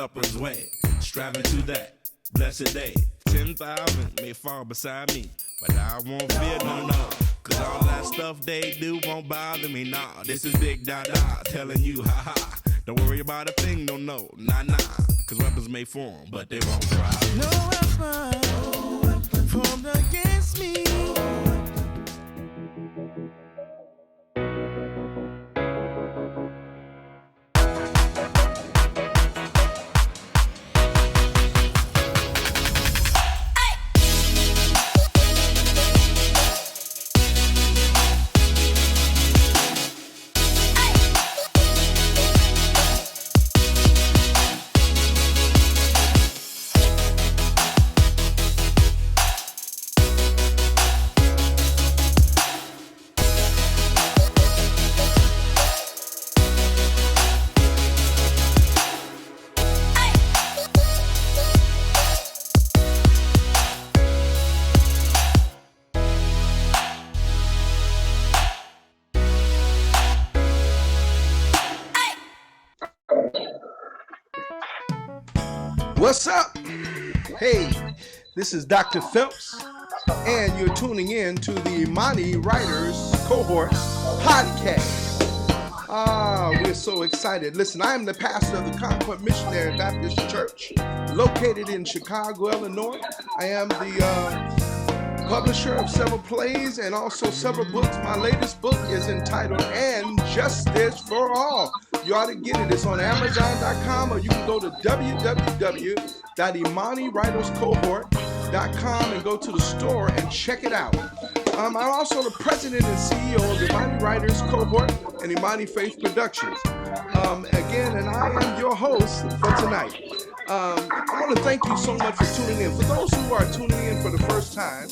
upper's way. Striving to that blessed day. 10,000 may fall beside me, but I won't fear no. Cause all that stuff they do won't bother me, nah. This is Big Dada telling you, ha. Don't worry about a thing, no, nah. Cause weapons may form, but they won't thrive. No weapon formed against me. What's up? Hey, this is Dr. Phelps, and you're tuning in to the Imani Writers Cohort podcast. We're so excited. Listen, I am the pastor of the Concord Missionary Baptist Church, located in Chicago, Illinois. I am the publisher of several plays and also several books. My latest book is entitled And Justice for All. You ought to get it. It's on Amazon.com, or you can go to www.imanywriterscohort.com and go to the store and check it out. I'm also the president and CEO of Imani Writers Cohort and Imani Faith Productions. Again, and I am your host for tonight. I want to thank you so much for tuning in. For those who are tuning in for the first time,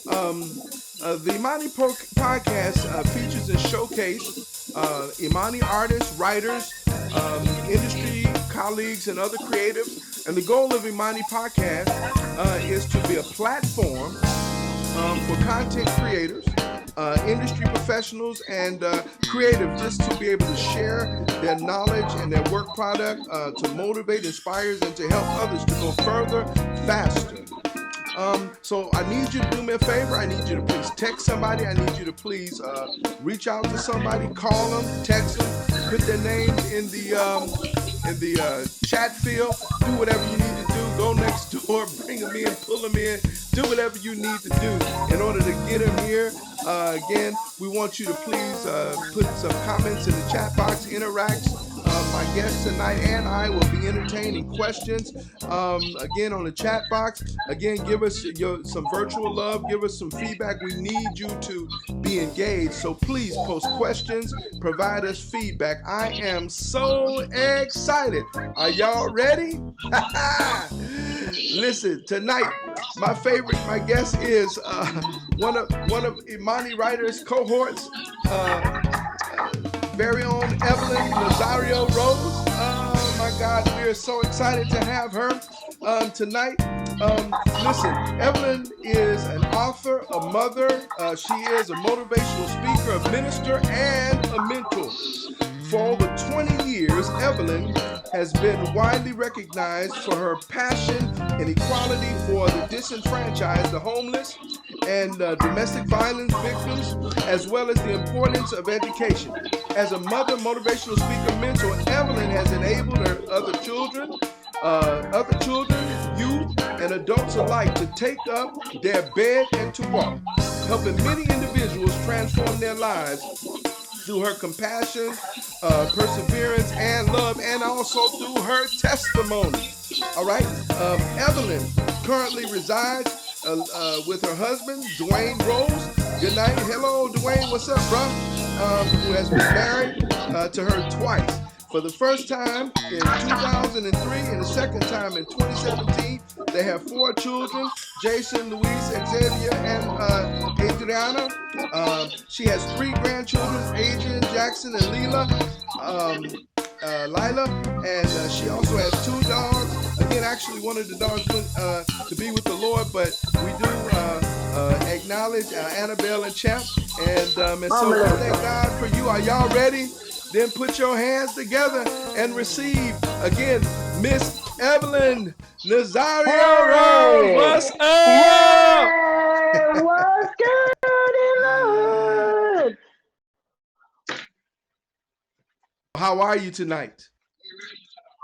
the Imani podcast features and showcases Imani artists, writers, industry colleagues, and other creatives. And the goal of Imani podcast is to be a platform for content creators, industry professionals, and creatives, just to be able to share their knowledge and their work product to motivate, inspire, and to help others to go further, faster. So I need you to do me a favor. I need you to please text somebody. I need you to please reach out to somebody, call them, text them, put their names in the chat field. Do whatever you need to do. Go next door, bring them in, pull them in. Do whatever you need to do in order to get them here. Again, we want you to please put some comments in the chat box, interact. My guest tonight and I will be entertaining questions again on the chat box. Again, give us some virtual love, give us some feedback. We need you to be engaged, so please post questions, provide us feedback. I am so excited. Are y'all ready? Listen, tonight my guest is one of Imani Writers Cohort's very own Evelyn Nazario Rose. Oh my God, we are so excited to have her tonight. Listen, Evelyn is an author, a mother. She is a motivational speaker, a minister, and a mentor. For over 20 years, Evelyn has been widely recognized for her passion and equality for the disenfranchised, the homeless, and domestic violence victims, as well as the importance of education. As a mother, motivational speaker, mentor, Evelyn has enabled her other children, youth, and adults alike to take up their bed and to walk, helping many individuals transform their lives through her compassion, perseverance, and love, and also through her testimony. All right, Evelyn currently resides with her husband, Dwayne Rose. Good night. Hello, Dwayne. What's up, bro? Who has been married to her twice. For the first time in 2003 and the second time in 2017. They have 4 children, Jason, Luis, Xavier, and Adriana. She has 3 grandchildren, Adrian, Jackson, and Lila, and she also has 2 dogs. Again, actually one of the dogs went to be with the Lord, but we do acknowledge Annabelle and Champ. And so thank God for you. Are y'all ready? Then put your hands together and receive, again, Miss Evelyn Nazario Rose. Hey, What's up? hey, what's good in the hood? How are you tonight?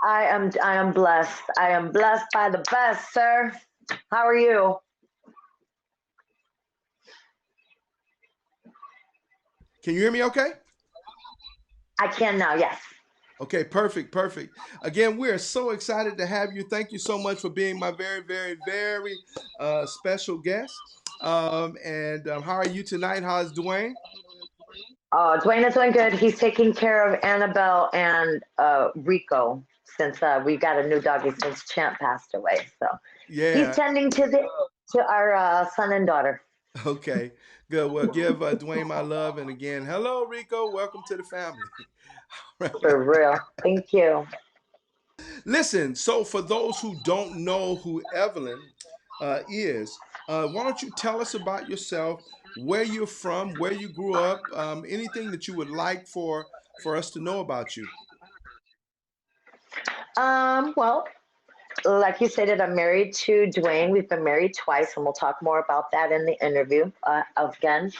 I am blessed. I am blessed by the best, sir. How are you? Can you hear me okay? I can now, yes. Okay, perfect, perfect. Again, we are so excited to have you. Thank you so much for being my very, very, very special guest. And how are you tonight? How's Dwayne? Dwayne is doing good. He's taking care of Annabelle and Rico since we got a new doggy since Champ passed away. So he's Yeah. tending to our son and daughter. Okay. Good. Well, give Dwayne my love. And again, hello, Rico. Welcome to the family. For real. Thank you. Listen, so for those who don't know who Evelyn is, why don't you tell us about yourself, where you're from, where you grew up, anything that you would like for us to know about you? Well, like you stated, I'm married to Dwayne. We've been married twice, and we'll talk more about that in the interview. Again,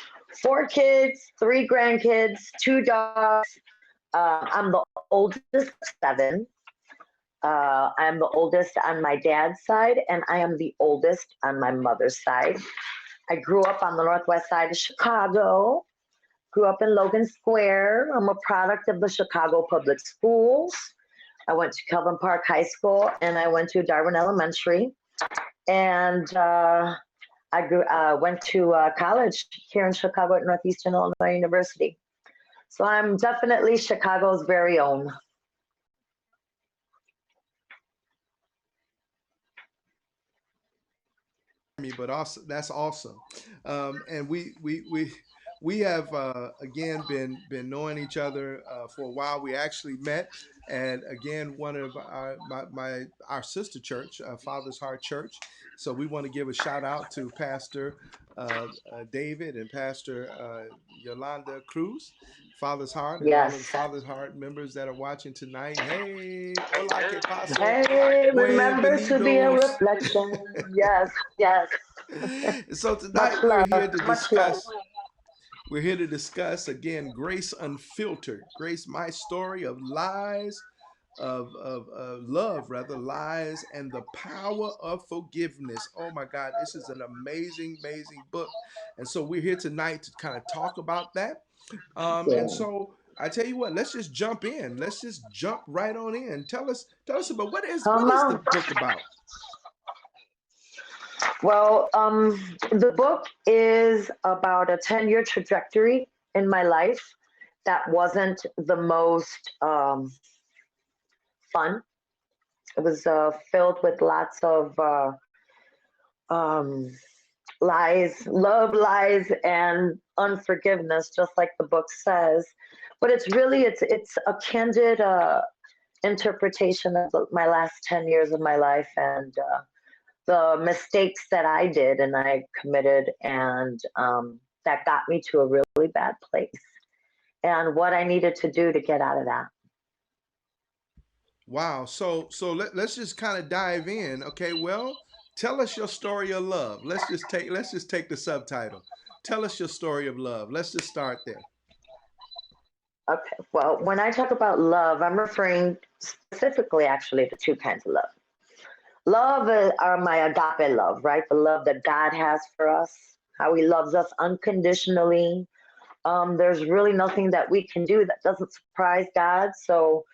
4 kids, 3 grandkids, 2 dogs. I'm the oldest of 7. I'm the oldest on my dad's side, and I am the oldest on my mother's side. I grew up on the northwest side of Chicago, grew up in Logan Square. I'm a product of the Chicago Public Schools. I went to Kelvin Park High School and I went to Darwin Elementary. And went to college here in Chicago at Northeastern Illinois University. So I'm definitely Chicago's very own. Me, but also that's awesome. And we have again been knowing each other for a while. We actually met, and again, one of our sister church, Father's Heart Church. So we want to give a shout out to Pastor David and Pastor Yolanda Cruz. Father's Heart, and all of the Yes. Father's Heart members that are watching tonight. Hey, hola, que paso? Hey, remember to be a Bienvenidos. reflection. Yes, yes. So tonight Much love, much love. we're here to discuss again Grace Unfiltered. Grace, my story of lies, of love, rather, lies, and the power of forgiveness. Oh my God, this is an amazing, amazing book. And so we're here tonight to kind of talk about that. And Yeah. so I tell you what, let's just jump in. Let's just jump right on in. Tell us about what Come is the on. book about? Well, the book is about a 10-year trajectory in my life that wasn't the most fun. It was filled with lots of um, lies, love lies, and unforgiveness, just like the book says. But it's a candid interpretation of my last 10 years of my life and the mistakes that I did and I committed, and that got me to a really bad place, and what I needed to do to get out of that. Wow. So let's just kind of dive in. Okay. Well, tell us your story of love. Let's just take the subtitle. Tell us your story of love. Let's just start there. Okay. Well, when I talk about love, I'm referring specifically actually to 2 kinds of love. Love are my agape love, right? The love that God has for us, how He loves us unconditionally. There's really nothing that we can do that doesn't surprise God. So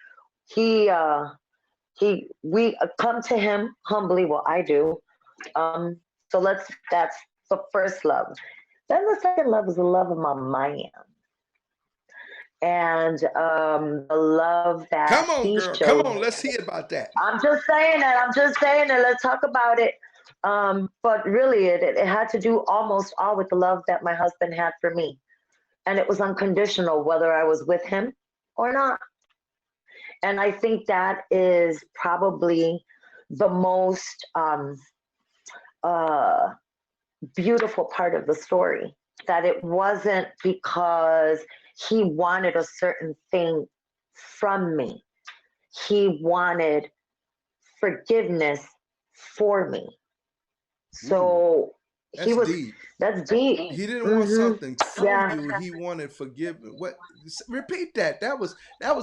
He, we come to Him humbly. Well, I do. Um, that's the first love. Then the second love is the love of my mind, and the love that Come on, He girl. Come showed. on. Let's hear about that. I'm just saying it. I'm just saying it. Let's talk about it. But really, it had to do almost all with the love that my husband had for me. And it was unconditional, whether I was with him or not. And I think that is probably the most uh, beautiful part of the story. That it wasn't because he wanted a certain thing from me. He wanted forgiveness for me. Ooh, So he that's was, deep. that's deep. He didn't want Hmm. something from Yeah. you. He wanted forgiveness. What? Repeat that. That was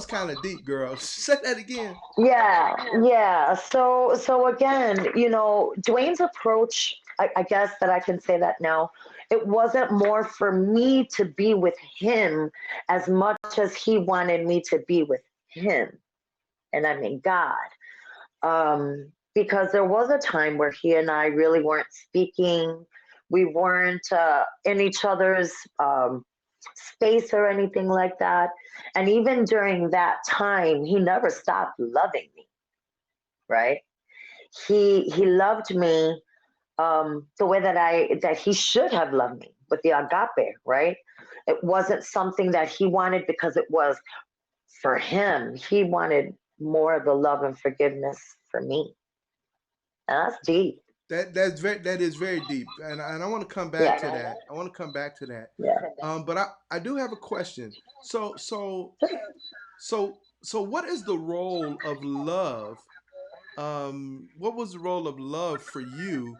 kind of deep, girl. Say that again. Yeah, yeah. So again, Dwayne's approach, I guess that I can say that now, it wasn't more for me to be with him as much as he wanted me to be with him. And I mean God. Because there was a time where he and I really weren't speaking. We weren't in each other's space or anything like that. And even during that time, he never stopped loving me, right? He loved me the way that he should have loved me with the agape, right? It wasn't something that he wanted because it was for him. He wanted more of the love and forgiveness for me. And that's deep. That is very deep, and I want to come back Yeah, to that. I want to come back to that. yeah. But I do have a question. So what is the role of love? What was the role of love for you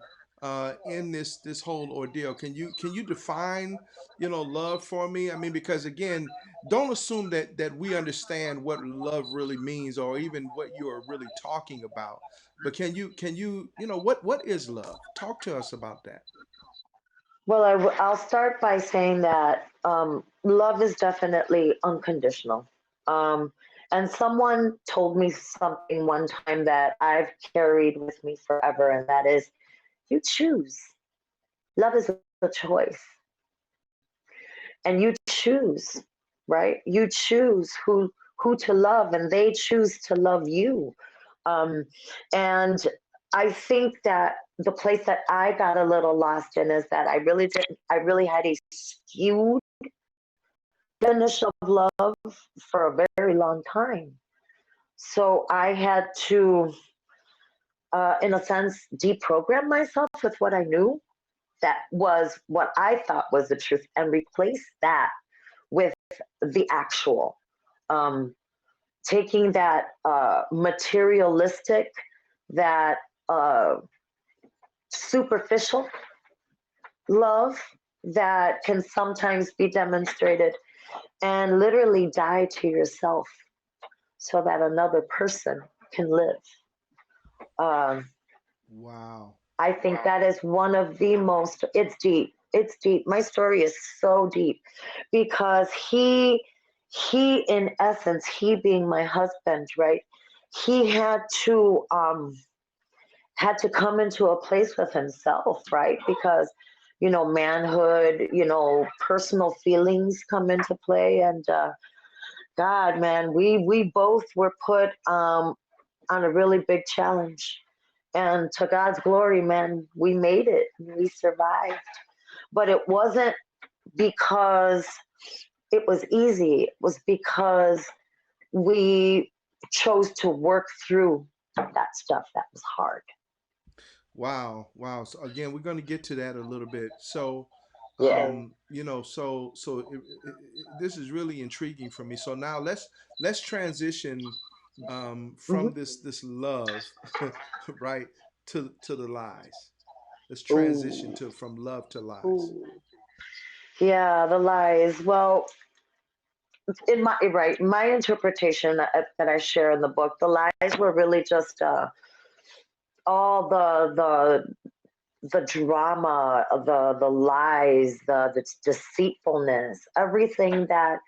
in this whole ordeal? Can you define love for me? I mean, because again, don't assume that we understand what love really means or even what you are really talking about. But can you what is love? Talk to us about that. Well, I'll start by saying that love is definitely unconditional. Um, and someone told me something one time that I've carried with me forever, and that is you choose. Love is a choice, and you choose, right? You choose who to love, and they choose to love you. Um, and I think that the place that I got a little lost in is that I really had a skewed definition of love for a very long time. So I had to, in a sense, deprogram myself with what I knew that was what I thought was the truth and replace that with the actual. Um, Taking that materialistic, that uh, superficial love that can sometimes be demonstrated and literally die to yourself so that another person can live. Um, Wow. I think that is one of the most, it's deep. It's deep. My story is so deep because he in essence, he being my husband, right? He had to come into a place with himself, right? Because manhood, personal feelings come into play, and God, man, we both were put on a really big challenge, and to God's glory, man, we made it, we survived. But it wasn't because it was easy; it was because we chose to work through that stuff that was hard. Wow, wow. So again, we're going to get to that a little bit. So, Yeah. this is really intriguing for me. So now let's transition from Hmm. this love, right, to the lies. Let's transition Ooh. to from love to lies. Ooh. Yeah, the lies. Well, in my right, my interpretation that I share in the book, the lies were really just all the drama, the lies, the deceitfulness, everything that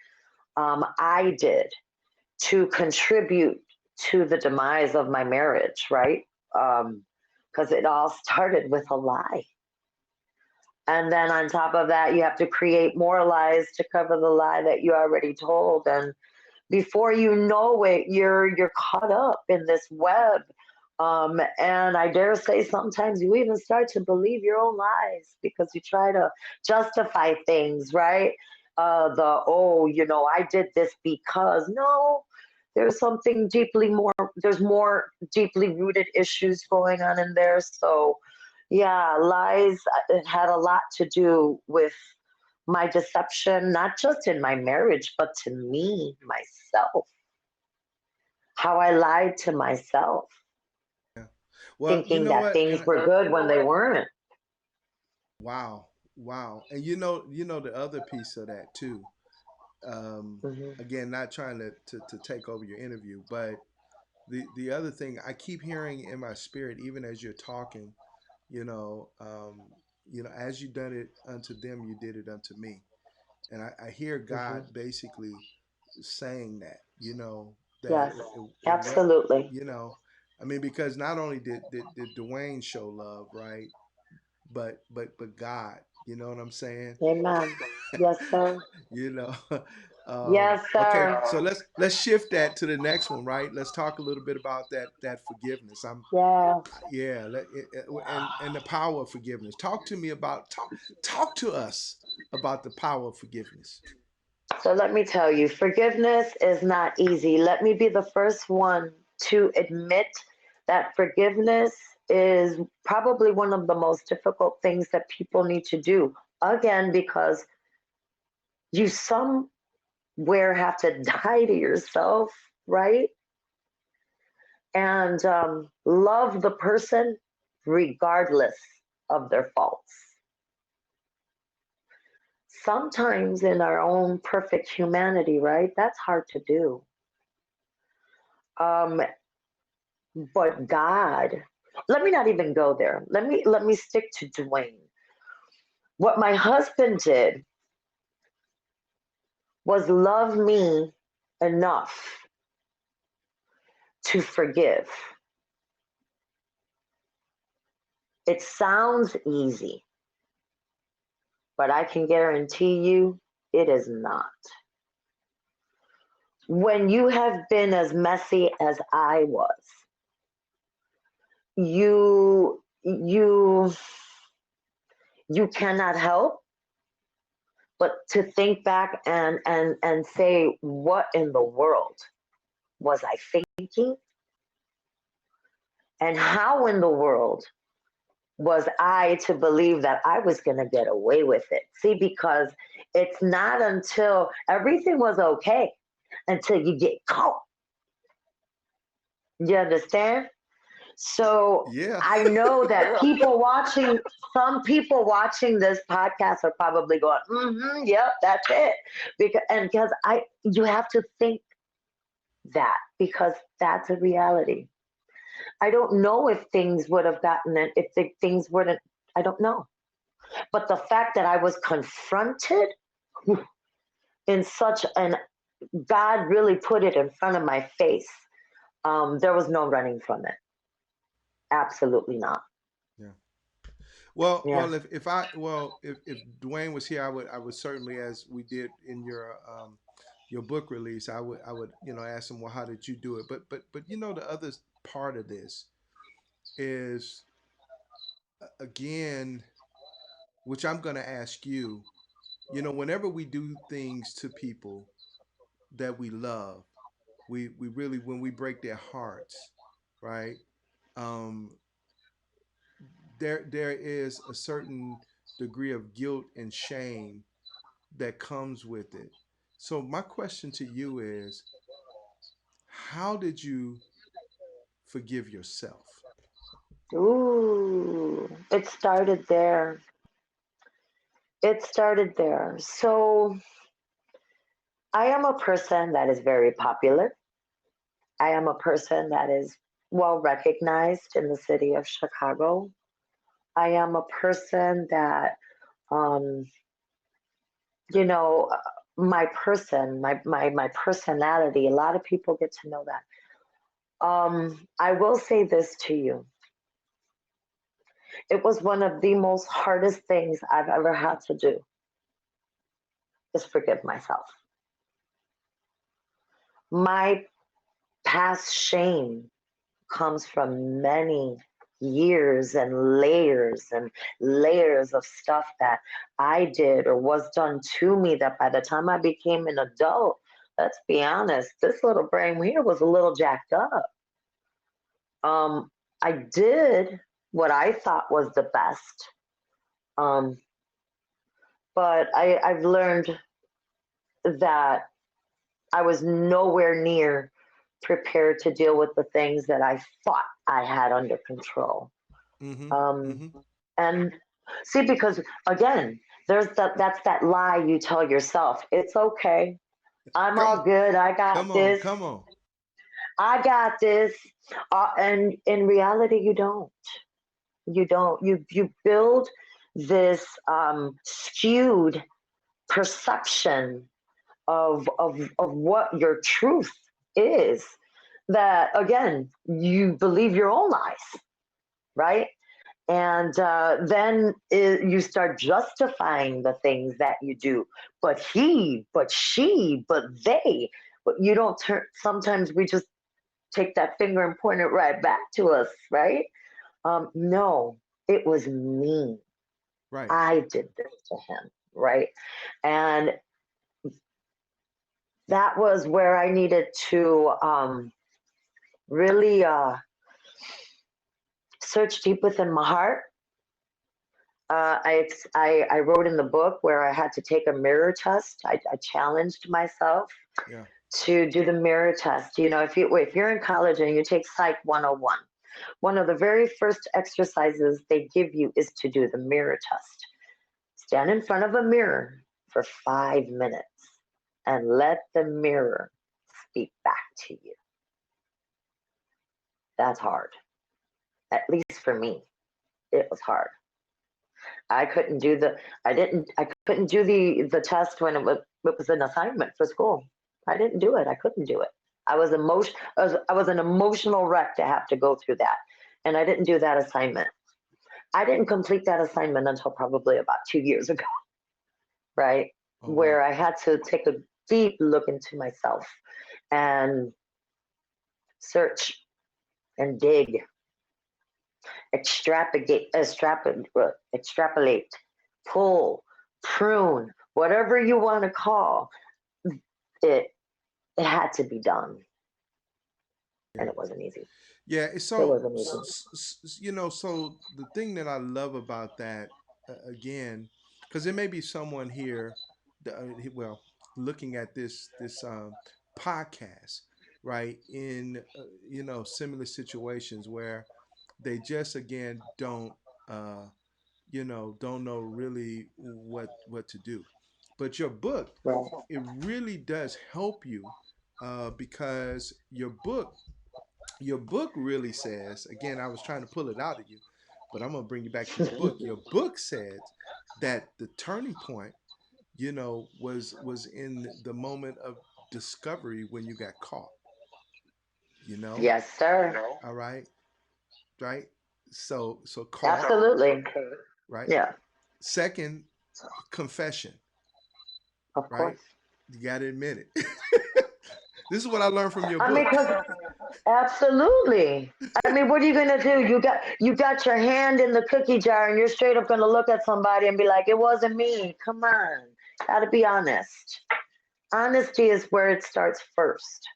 I did to contribute to the demise of my marriage, right? Because it all started with a lie. And then on top of that, you have to create more lies to cover the lie that you already told. And before you know it, you're caught up in this web. And I dare say sometimes you even start to believe your own lies because you try to justify things, right? I did this because no, there's something deeply more, there's more deeply rooted issues going on in there. So, yeah, lies, it had a lot to do with my deception, not just in my marriage, but to me, myself, how I lied to myself. Yeah, Well, you thinking know that what? things And were good when they weren't. wow, wow. And the other piece of that too. Hmm. Again, not trying to take over your interview, but the other thing I keep hearing in my spirit, even as you're talking, you know, as you done it unto them, you did it unto me. And I hear Hmm. God basically saying that, that Yes, it what, absolutely. you know, I mean, because not only did Dwayne show love, right? But God, you know what I'm saying? Amen. Yes, sir. you know. Yes, Okay, sir. so let's shift that to the next one, right? Let's talk a little bit about that forgiveness. Yes. Yeah, and the power of forgiveness. Talk to us about the power of forgiveness. So let me tell you, forgiveness is not easy. Let me be the first one to admit that forgiveness is probably one of the most difficult things that people need to do. Again, because you somewhere have to die to yourself, right? And love the person regardless of their faults. Sometimes in our own perfect humanity, right? That's hard to do. Um, but God, let me not even go there. Let me stick to Dwayne. What my husband did was love me enough to forgive. It sounds easy, but I can guarantee you it is not. When you have been as messy as I was, you you cannot help but to think back and say, what in the world was I thinking? And how in the world was I to believe that I was going to get away with it? See, because it's not until everything was okay until you get caught. You understand? So Yeah. I know that some people watching this podcast are probably going, yep, that's it. Because you have to think that because that's a reality. I don't know if things would have gotten it, if things wouldn't, I don't know. But the fact that I was confronted in such an, God really put it in front of my face. There was no running from it. Absolutely not. Yeah. Well, Yeah. well, if Dwayne was here, I would certainly, as we did in your book release, I would ask him, well, how did you do it? But the other part of this is, again, which I'm going to ask you. Whenever we do things to people that we love, we really, when we break their hearts, right? Um, there is a certain degree of guilt and shame that comes with it. So my question to you is, how did you forgive yourself? Ooh, it started there. It started there. So I am a person that is very popular. I am a person that is well recognized in the city of Chicago. I am a person that, um, you know, my person, my personality, a lot of people get to know that. I will say this to you. It was one of the most hardest things I've ever had to do is forgive myself. My past shame comes from many years and layers of stuff that I did or was done to me that by the time I became an adult, let's be honest, this little brain here was a little jacked up. Um, I did what I thought was the best, um, but I've learned that I was nowhere near prepared to deal with the things that I thought I had under control. Mm-hmm. Um, Mm-hmm. and see, because again, that's that lie you tell yourself. It's okay. I'm Come all on. good. I got Come on. this. Come on. I got this. And in reality, you don't. You don't. You build this skewed perception of what your truth is. That again, you believe your own lies, right? And then you start justifying the things that you do. But he, but she, but they. But you don't turn. Sometimes we just take that finger and point it right back to us, right? No, it was me. Right. I did this to him, right? And that was where I needed to really search deep within my heart. I wrote in the book where I had to take a mirror test. I challenged myself Yeah. to do the mirror test. You know, if you're in college and you take Psych 101, one of the very first exercises they give you is to do the mirror test. Stand in front of a mirror for 5 minutes and let the mirror speak back to you. That's hard. At least for me, it was hard. I couldn't do the I couldn't do the test when it was an assignment for school. I didn't do it. I couldn't do it. I was an emotional wreck to have to go through that. And I didn't do that assignment. I didn't complete that assignment until probably about 2 years ago, right? Oh wow. Where I had to take a deep look into myself and search and dig, extrapolate, pull, prune, whatever you want to call it. It had to be done, Yeah. and it wasn't easy. Yeah. It's It so, wasn't easy. so the thing that I love about that, again, because there may be someone here, well, looking at this podcast, right, in similar situations where they just again uh, don't know really what to do. But your book, Right. it really does help you, because your book really says, again, I was trying to pull it out of you, but I'm gonna bring you back to your book. Your book said that the turning point, was in the moment of discovery when you got caught. You know, Yes, sir. all right, right. So caught, Absolutely. right. Yeah, Second, confession, of right. course. You got to admit it. This is what I learned from your I mean, book. because absolutely. I mean, what are you gonna do? You got your hand in the cookie jar, and you're straight up gonna look at somebody and be like, "It wasn't me." Come on, gotta be honest. Honesty is where it starts first.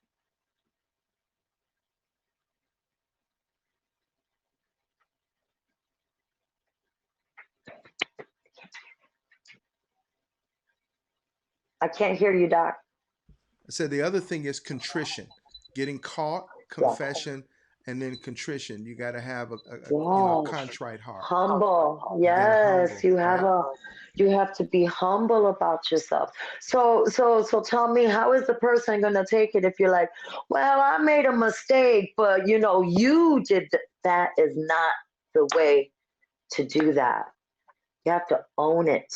I can't hear you, Doc. I said the other thing is contrition, getting caught, Yeah. confession, and then contrition. You got to have a Yes. contrite heart. Humble. You got to Yes, humble, right? you have to be humble about yourself. So tell me, how is the person gonna take it if you're like, well, I made a mistake, but you did that is not the way to do that. You have to own it.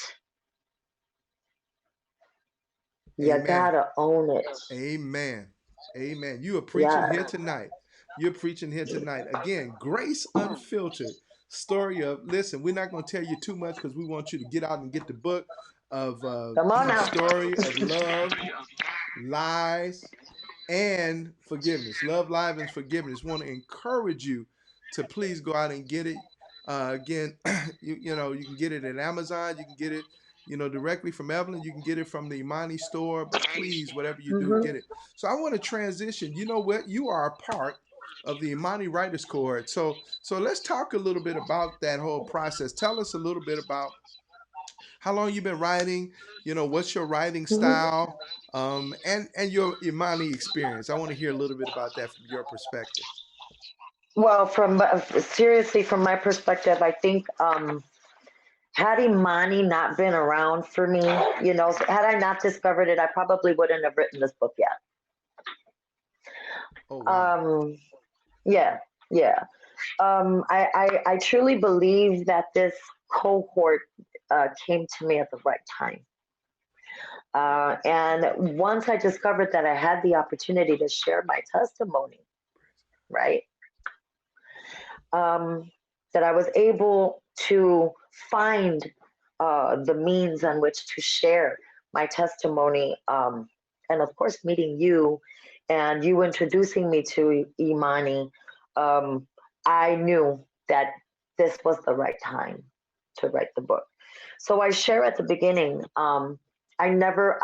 You Amen. gotta own it. Amen. Amen. You are preaching Yeah. here tonight. You're preaching here tonight. Again, Grace Unfiltered. Story of, listen, we're not going to tell you too much because we want you to get out and get the book of Come on now. story of love, lies, and forgiveness. Love, life, and forgiveness. Want to encourage you to please go out and get it. Again, you can get it at Amazon. You can get it, directly from Evelyn. You can get it from the Imani store. But please, whatever you do, Hmm. get it. So I want to transition. You know what? You are a part of the Imani Writers Cohort. So let's talk a little bit about that whole process. Tell us a little bit about how long you've been writing, what's your writing Hmm. style, and your Imani experience. I want to hear a little bit about that from your perspective. Well, from seriously, from my perspective, I think had Imani not been around for me, had I not discovered it, I probably wouldn't have written this book yet. Oh wow. Yeah, yeah. I truly believe that this cohort came to me at the right time. And once I discovered that I had the opportunity to share my testimony, right? That I was able to find the means on which to share my testimony. And of course, meeting you and you introducing me to Imani, um, I knew that this was the right time to write the book. So I share at the beginning, I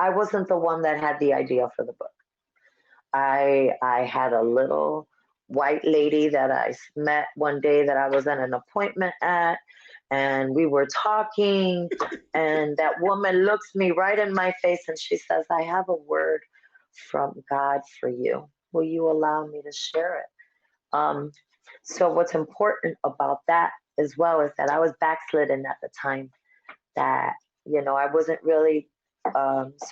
wasn't the one that had the idea for the book. I had a little white lady that I met one day that I was at an appointment at, and we were talking, and that woman looks me right in my face and she says, "I have a word from God for you. Will you allow me to share it?" Um, so what's important about that as well is that I was backslidden at the time. That I wasn't really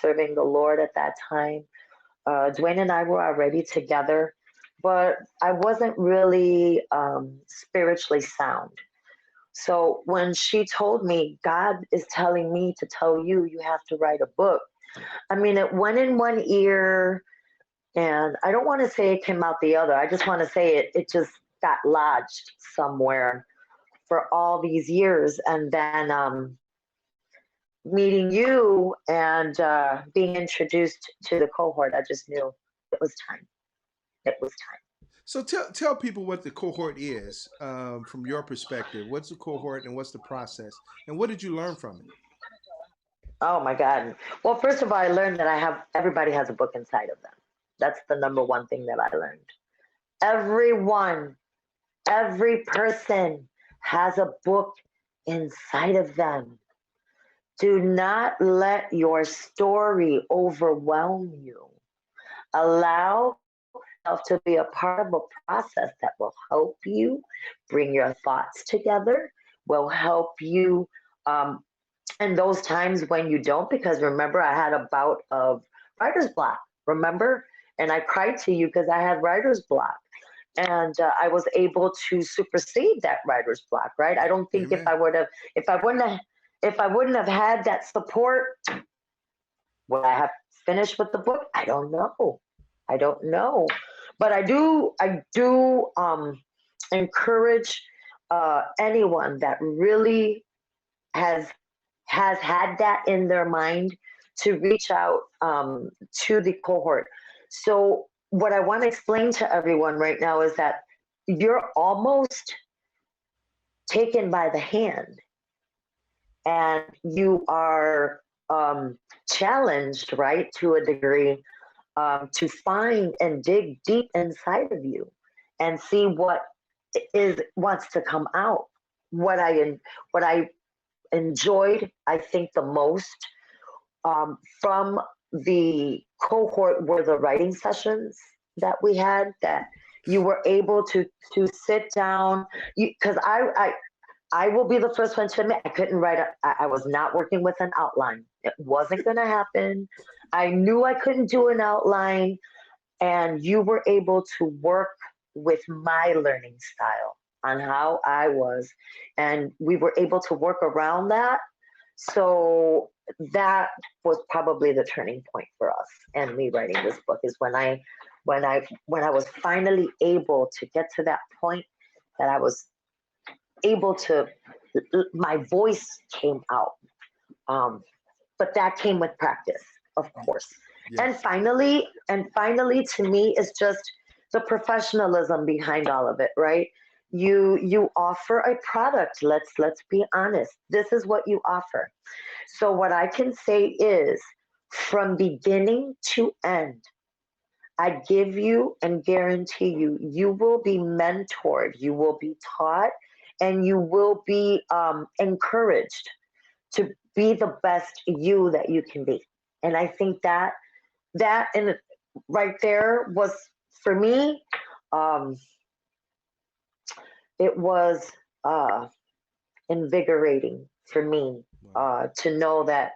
serving the Lord at that time. Dwayne and I were already together, but I wasn't really spiritually sound. So when she told me, God is telling me to tell you, you have to write a book. I mean, it went in one ear, and I don't want to say it came out the other. I just want to say it just got lodged somewhere for all these years. And then meeting you and being introduced to the cohort, I just knew it was time. It was time. So tell people what the cohort is from your perspective. What's the cohort and what's the process? And what did you learn from it? Oh my God. Well, first of all, I learned that everybody has a book inside of them. That's the number one thing that I learned. Everyone, every person has a book inside of them. Do not let your story overwhelm you. Allow yourself to be a part of a process that will help you bring your thoughts together, will help you um, in those times when you don't, because remember, I had a bout of writer's block, remember? And I cried to you because I had writer's block. And I was able to supersede that writer's block, right? I don't think Amen. if I wouldn't have, if I wouldn't have had that support, would I have finished with the book? I don't know. I don't know. But I do encourage anyone that really has has had that in their mind to reach out to the cohort. So what I want to explain to everyone right now is that you're almost taken by the hand and you are challenged, right, to a degree, to find and dig deep inside of you and see what is wants to come out. What I enjoyed, I think, the most from the cohort were the writing sessions that we had. That you were able to sit down, because I will be the first one to admit I couldn't write. I was not working with an outline. It wasn't going to happen. I knew I couldn't do an outline, and you were able to work with my learning style on how I was, and we were able to work around that. So that was probably the turning point for us and me writing this book is when I was finally able to get to that point that I was able to my voice came out. But that came with practice, of course. Yes. And finally to me is just the professionalism behind all of it, right? You offer a product. Let's be honest. This is what you offer. So what I can say is from beginning to end, I give you and guarantee you, you will be mentored, you will be taught, and you will be encouraged to be the best you that you can be. And I think that and right there was for me, um, it was uh, invigorating for me Wow. to know that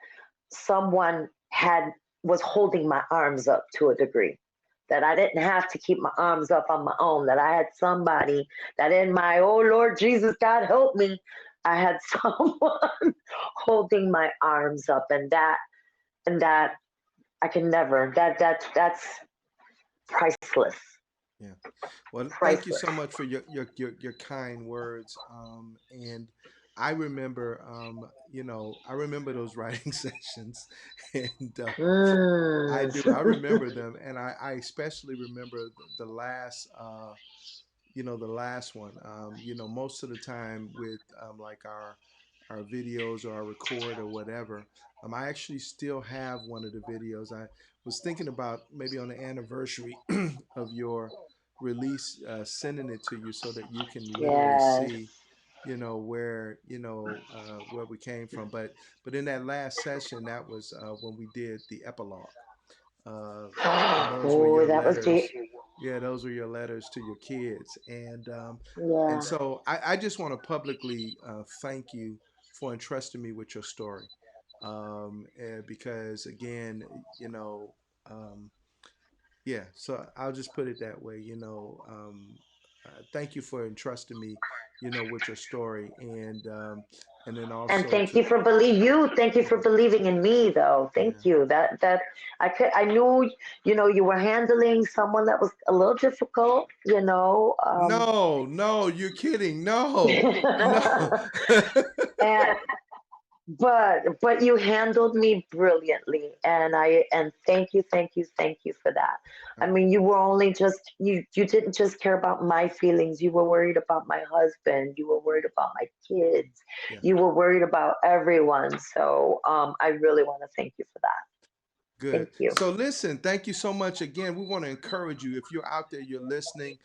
someone had was holding my arms up to a degree, that I didn't have to keep my arms up on my own, that I had somebody, that in my, oh Lord Jesus, God help me, I had someone holding my arms up, and that I can never, that's priceless. Yeah. Well, thank you Priceless. so much for your kind words. And I remember, I remember those writing sessions, and I Mm. do. I remember them, and I especially remember the last, the last one. Most of the time with like our videos or our record or whatever. I actually still have one of the videos. I was thinking about maybe on the anniversary of your release, sending it to you so that you can literally Yes. see, where we came from. But in that last session, that was when we did the epilogue, uh, and those were Oh, your that was deep. letters. Yeah, those were your letters to your kids, and Yeah. so I just want to publicly thank you for entrusting me with your story, because again, um, yeah. So I'll just put it that way. Thank you for entrusting me, with your story, and then And also thank to you for thank you for believing in me though. yeah. Thank you. That I knew, you were handling someone that was a little difficult, No, no, you're kidding. No, no. and but you handled me brilliantly, and thank you for that. I Uh, mean, you were only just you didn't just care about my feelings. You were worried about my husband. You were worried about my kids. yeah, You were worried about everyone. So I really want to thank you for that. good. Thank you. So listen, thank you so much again. We want to encourage you. If you're out there, you're listening,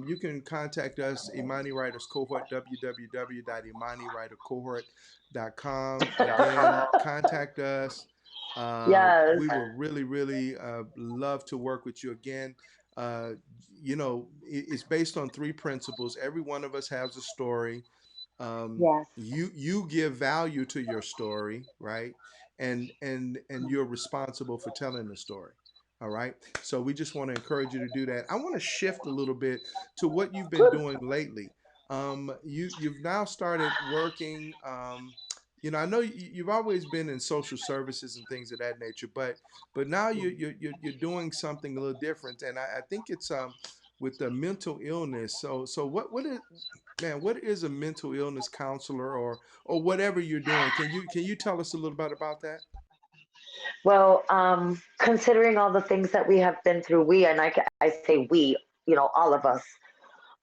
you can contact us, Imani Writers Cohort, www.imanywritercohort.com. Again, contact us. Yes. We will really, really love to work with you again. Uh, it's based on three principles. Every one of us has a story. Yes. You give value to your story, right? And you're responsible for telling the story. All right. So we just want to encourage you to do that. I want to shift a little bit to what you've been doing lately. You've now started working. I know you've always been in social services and things of that nature, but now you're doing something a little different, and I think it's with the mental illness. So what is, man, what is a mental illness counselor, or whatever you're doing? Can you tell us a little bit about that? Well, considering all the things that we have been through, I say we, all of us,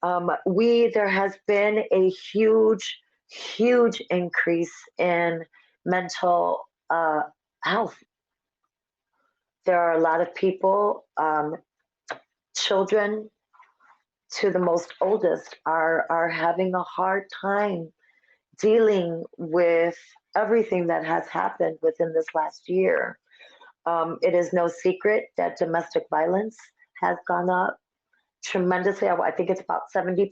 there has been a huge increase in mental health. There are a lot of people, children to the most oldest, are having a hard time dealing with everything that has happened within this last year. It is no secret that domestic violence has gone up tremendously. I think it's about 70%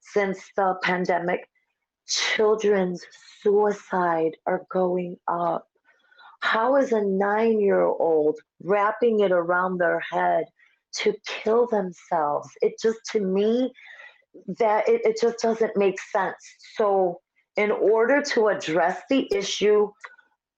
since the pandemic. Children's suicide are going up. How is a 9-year old wrapping it around their head to kill themselves? It just, to me, it just doesn't make sense. So, in order to address the issue,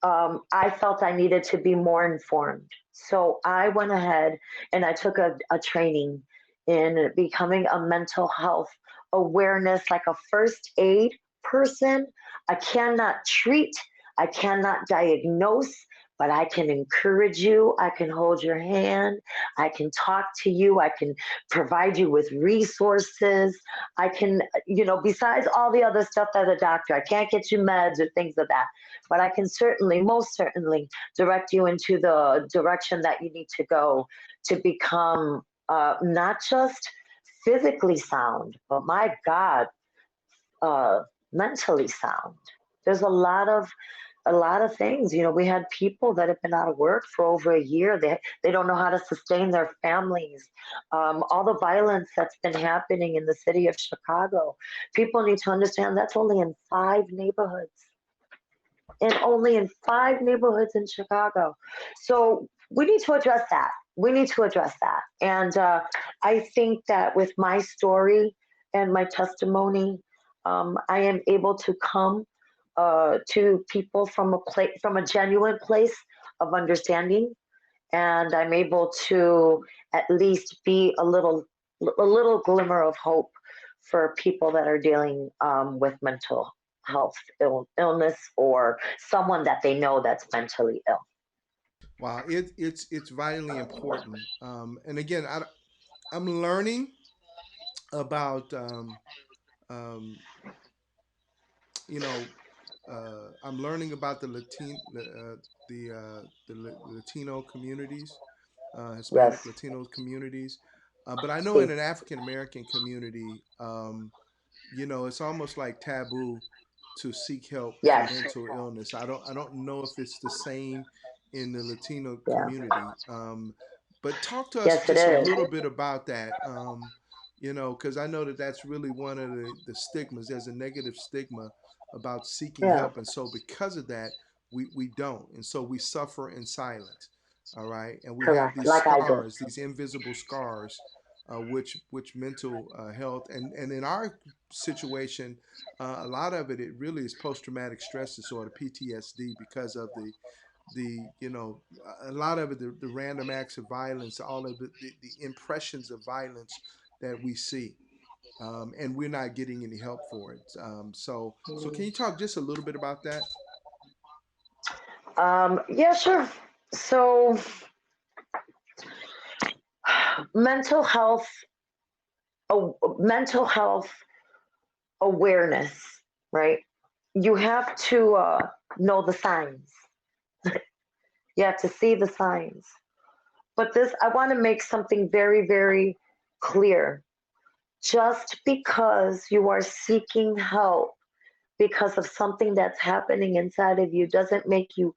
I felt I needed to be more informed. So I went ahead and I took a training in becoming a mental health awareness, like a first aid person. I cannot treat, I cannot diagnose, but I can encourage you. I can hold your hand. I can talk to you. I can provide you with resources. I can, besides all the other stuff as a doctor, I can't get you meds or things of that, but I can certainly, most certainly, direct you into the direction that you need to go to become not just physically sound, but my God, uh, mentally sound. There's a lot of a lot of things. We had people that have been out of work for over a year. They don't know how to sustain their families. All the violence that's been happening in the city of Chicago. People need to understand that's only in 5 neighborhoods, and only in 5 neighborhoods in Chicago. So we need to address that. We need to address that. And I think that with my story and my testimony, I am able to come to people from a genuine place of understanding, and I'm able to at least be a little glimmer of hope for people that are dealing with mental health illness, or someone that they know that's mentally ill. Wow, it's vitally important. And again, I'm learning about um, you know I'm learning about the Latino communities, Hispanic Yes. Latino communities, but I know in See. an African American community, it's almost like taboo to seek help for Yes. mental illness. I don't know if it's the same in the Latino Yeah. community. But talk to us Yes, it just a is. little bit about that. Because I know that that's really one of the stigmas. There's a negative stigma about seeking Yeah. help, and so because of that, we don't, and so we suffer in silence. All right, and we have Correct. these Like I do. scars, these invisible scars, which mental health, and in our situation, a lot of it really is post traumatic stress disorder, PTSD, because of a lot of it, the random acts of violence, all of the impressions of violence that we see, and we're not getting any help for it. So can you talk just a little bit about that? Yeah, sure. So, mental health, mental health awareness, right? You have to know the signs. You have to see the signs. But I want to make something very, very clear. Just because you are seeking help because of something that's happening inside of you doesn't make you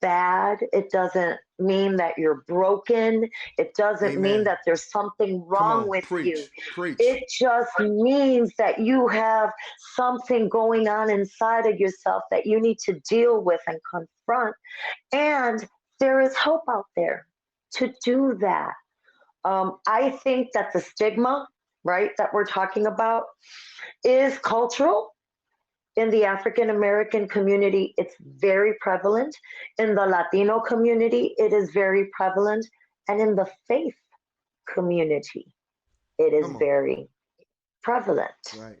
bad. It doesn't mean that you're broken. It doesn't mean Amen. that there's something Come wrong on, with you. preach, preach. It just means that you have something going on inside of yourself that you need to deal with and confront. And there is help out there to do that. I think that the stigma, right, that we're talking about is cultural. In the African American community, it's very prevalent. In the Latino community, it is very prevalent. And in the faith community, it is Come on, very prevalent. right.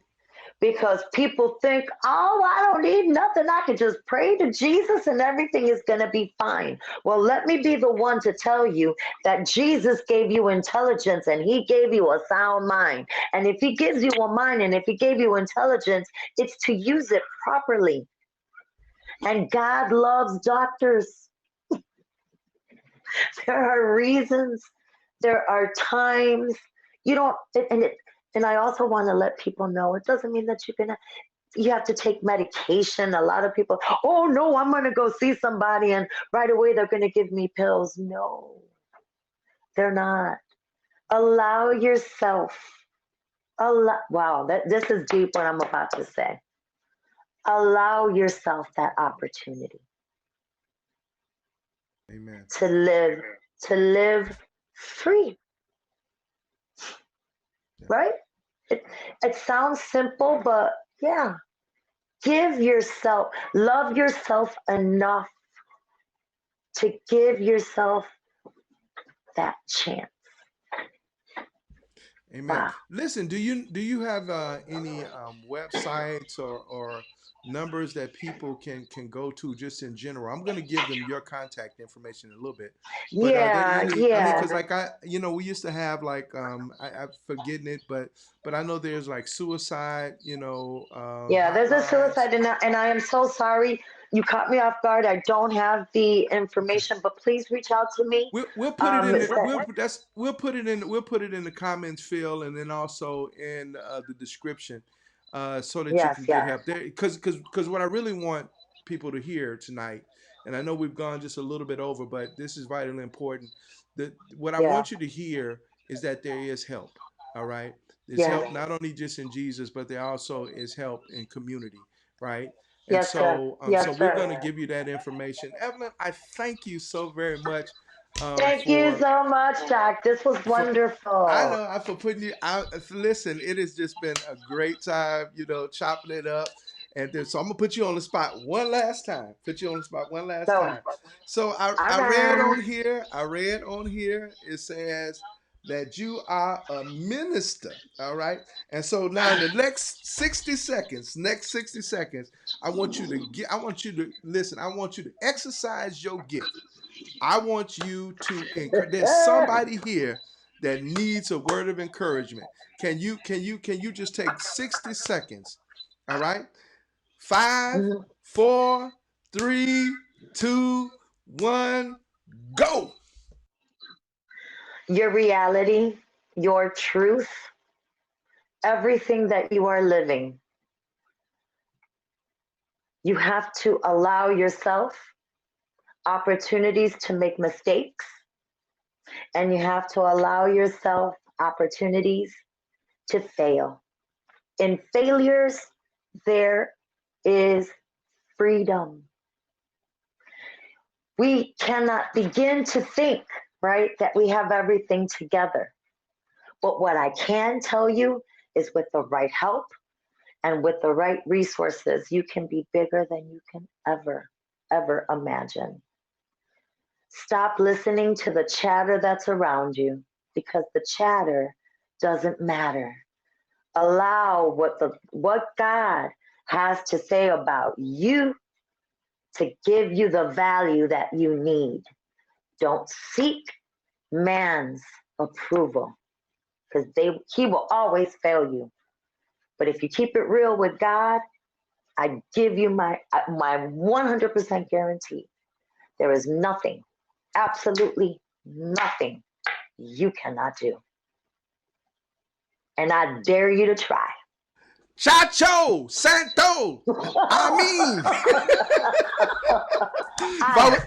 Because people think, oh, I don't need nothing. I can just pray to Jesus and everything is going to be fine. Well, let me be the one to tell you that Jesus gave you intelligence and he gave you a sound mind. And if he gives you a mind and if he gave you intelligence, it's to use it properly. And God loves doctors. There are reasons, there are times. You don't, and I also want to let people know it doesn't mean that you have to take medication. A lot of people, oh no, I'm going to go see somebody and right away they're going to give me pills. No, they're not. Allow yourself. Wow, this is deep what I'm about to say. Allow yourself that opportunity Amen. to live, to live free, Yeah. right? It, it sounds simple, but yeah, love yourself enough to give yourself that chance. Amen. Wow. Listen, do you have any websites or numbers that people can go to just in general? I'm going to give them your contact information in a little bit, but are there Yeah, any? I mean, yeah, because like we used to have like I'm forgetting it, but I know there's like suicide, yeah. There's a hotlines. suicide, and I am so sorry. You caught me off guard. I don't have the Okay. information, but please reach out to me. We'll put it in Is the that, we'll put it in the comments field, and then also in the description, so that you yes, can get yes, help there. Because what I really want people to hear tonight, and I know we've gone just a little bit over, but this is vitally important. What I Yeah. want you to hear is that there is help. All right. There's Yes. help not only just in Jesus, but there also is help in community, right? And Yes, sir. so Yes, we're going sir. to give you that information. Evelyn, I thank you so very much Thank you for so much, Jack. This was for I wonderful. know I for putting you out. Listen, it has just been a great time, chopping it up. And then, so I'm gonna put you on the spot one last time. Put you on the spot one last So, time. So all I read right. on here. I read on here. It says that you are a minister. All right. And so now in the next 60 seconds, I want you to get. I want you to listen. I want you to exercise your gift. I want you to encourage. There's somebody here that needs a word of encouragement. Can you just take 60 seconds? All right. 5, 4, 3, 2, 1, go. Your reality, your truth, everything that you are living, you have to allow yourself opportunities to make mistakes, and you have to allow yourself opportunities to fail. In failures, there is freedom. We cannot begin to think, right, that we have everything together. But what I can tell you is with the right help and with the right resources, you can be bigger than you can ever imagine. Stop listening to the chatter that's around you, because the chatter doesn't matter. Allow what God has to say about you to give you the value that you need. Don't seek man's approval, because he will always fail you. But if you keep it real with God, I give you my 100% guarantee. There is nothing, absolutely nothing you cannot do. And I dare you to try. Chacho, Santo, I mean.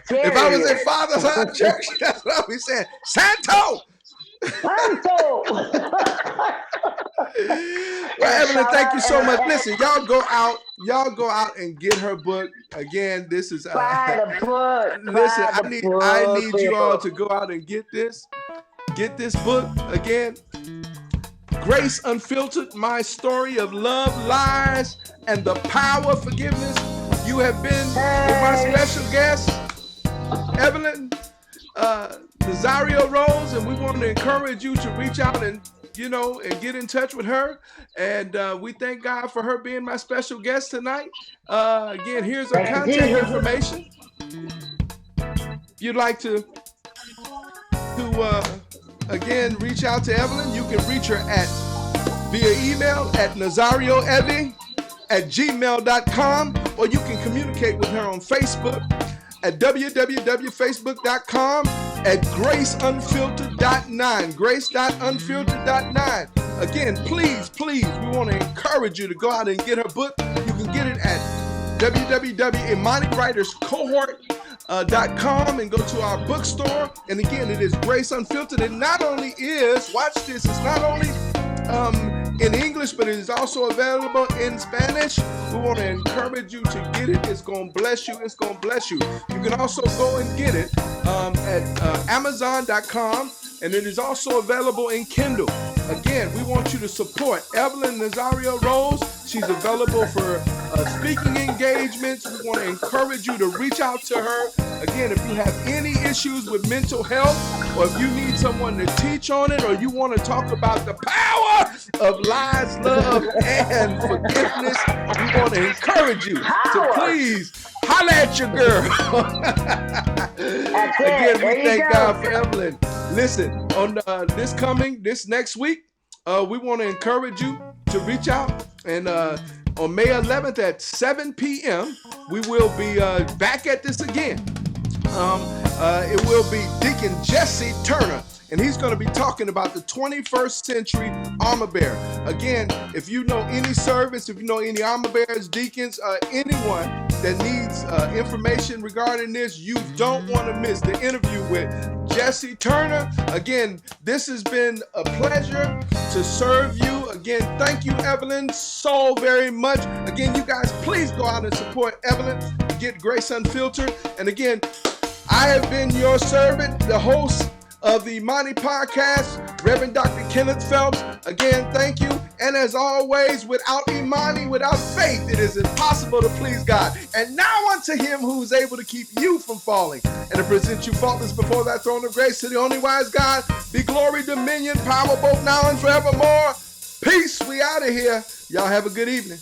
If I was at Father's House Church, that's what we said. Santo! Santo! Well, Evelyn, thank you so much. Listen, y'all go out and get her book. Again, this is Buy the book. listen, Buy the book, I need you all people. to go out and get this. Get this book again. Grace Unfiltered, my story of love, lies, and the power of forgiveness. You have been with my special guest, Evelyn Nazario Rose, and we want to encourage you to reach out and get in touch with her. And we thank God for her being my special guest tonight. Again, here's her contact information. If you'd like to again reach out to Evelyn, you can reach her via email at nazarioevy@gmail.com, or you can communicate with her on Facebook at www.facebook.com at graceunfiltered.9, grace.unfiltered.9. Again, please, we want to encourage you to go out and get her book. You can get it at www.imanigwriterscohort.com and go to our bookstore. And again, it is Grace Unfiltered. It not only is, watch this, it's not only in English, but it is also available in Spanish. We want to encourage you to get it. It's going to bless you. It's going to bless you. You can also go and get it at Amazon.com, and it is also available in Kindle. Again, we want you to support Evelyn Nazario Rose. She's available for speaking engagements. We want to encourage you to reach out to her. Again, if you have any issues with mental health, or if you need someone to teach on it, or you want to talk about the power of lies, love, and forgiveness, we want to encourage you to please holler at your girl. Again, we thank God for Evelyn. Listen, on this next week, we want to encourage you to reach out, and on May 11th at 7 p.m., we will be back at this again. It will be Deacon Jesse Turner, and he's going to be talking about the 21st century armor bearer. Again, if you know any service, if you know any armor bearers, deacons, anyone that needs information regarding this, you don't want to miss the interview with Jesse Turner. Again, this has been a pleasure to serve you. Again, thank you, Evelyn, so very much. Again, you guys, please go out and support Evelyn. Get Grace Unfiltered. And again, I have been your servant, the host of the Imani podcast, Reverend Dr. Kenneth Phelps. Again, thank you. And as always, without Imani, without faith, it is impossible to please God. And now unto him who is able to keep you from falling and to present you faultless before that throne of grace, to the only wise God, be glory, dominion, power, both now and forevermore. Peace. We out of here. Y'all have a good evening.